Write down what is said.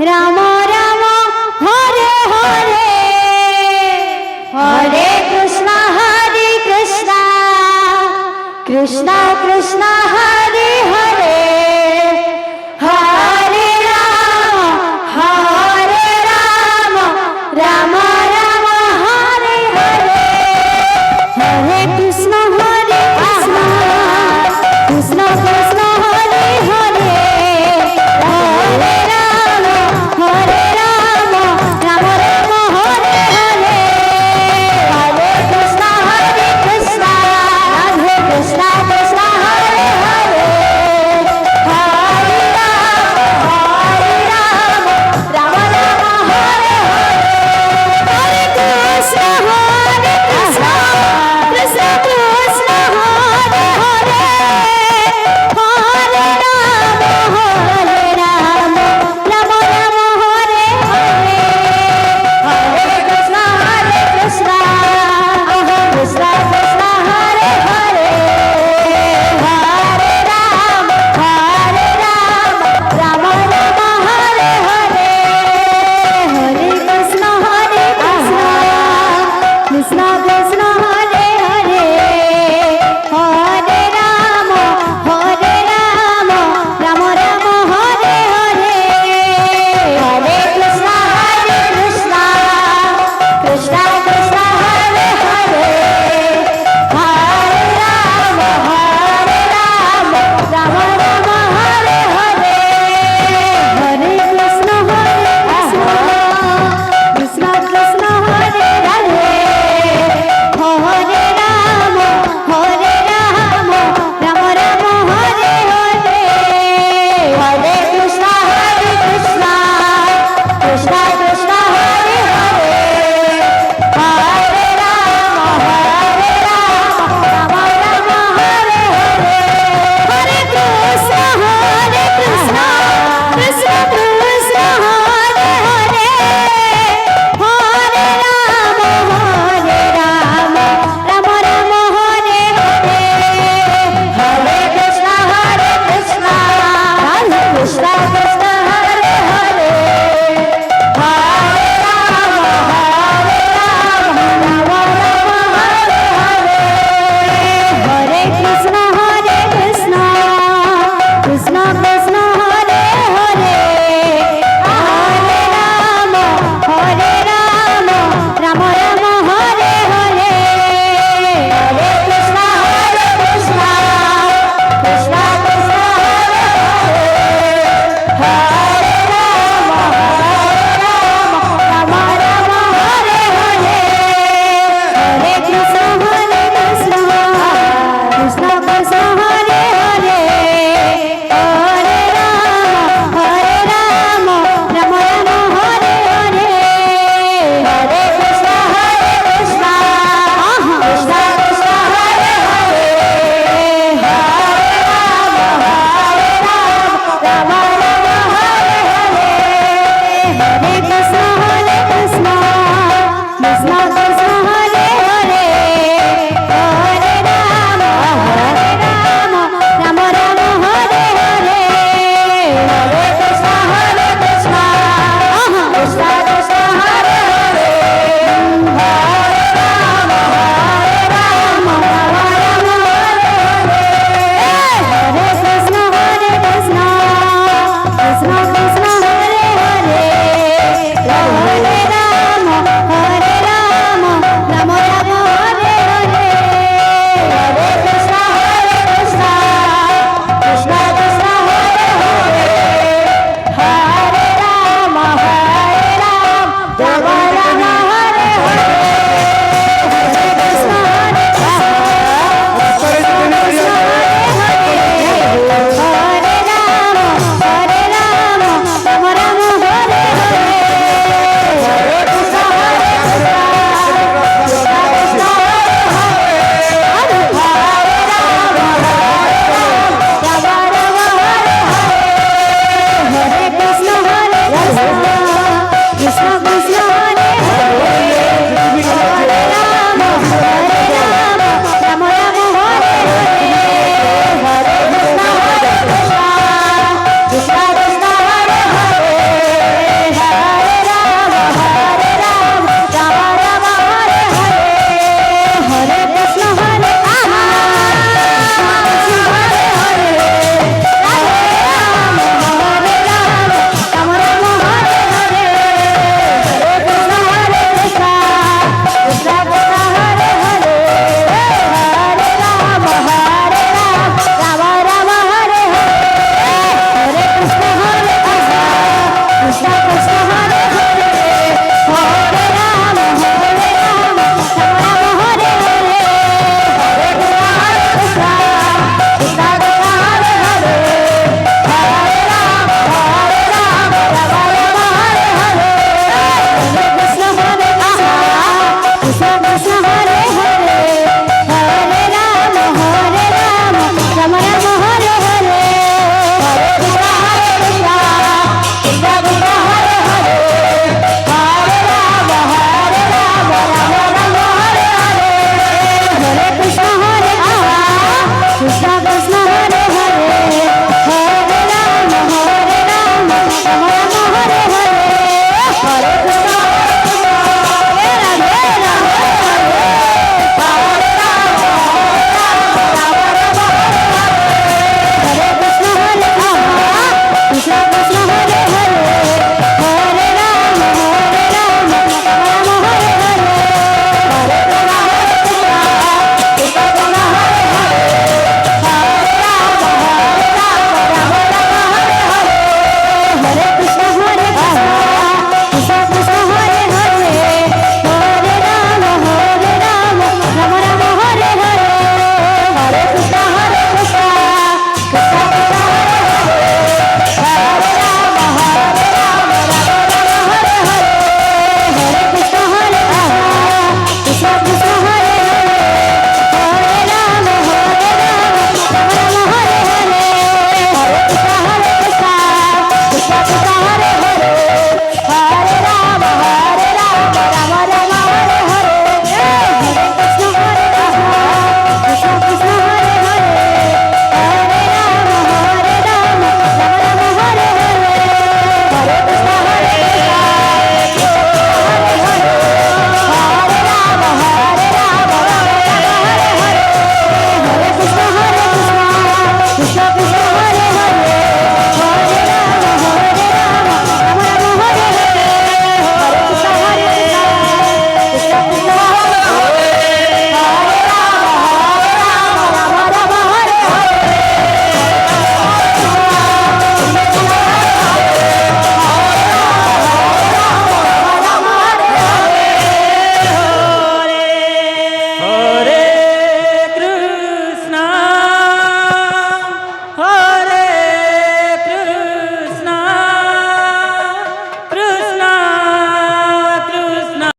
Ram Ram Hare Hare Hare Krishna Krishna Krishna Hare Hare Hare Ram Ram Ram Hare Hare Hare Krishna Krishna Krishna Hare Hare Hare Ram Ram Ram Hare Hare Hare Krishna Radhe Krishna Krishna Hare Ram Ram Hare Hare Hare Krishna Hare Radhe Radhe Hare Ram Hare Krishna Hare Ram Krishna Krishna Hare Hare Hare Ram Ram Hare Hare Hare Krishna Hare Krishna Krishna Krishna Hare Hare Hare Ram Ram Hare Hare Hare Krishna Hare Krishna Krishna Krishna Hare Hare Hare Ram Ram Ram Hare Hare Hare Krishna Hare Krishna Krishna Krishna Hare Hare Hare Ram Ram Hare Hare Hare Krishna Hare Krishna Krishna Krishna Hare Hare Hare Ram Ram Hare Hare Hare Krishna Hare Krishna Krishna Krishna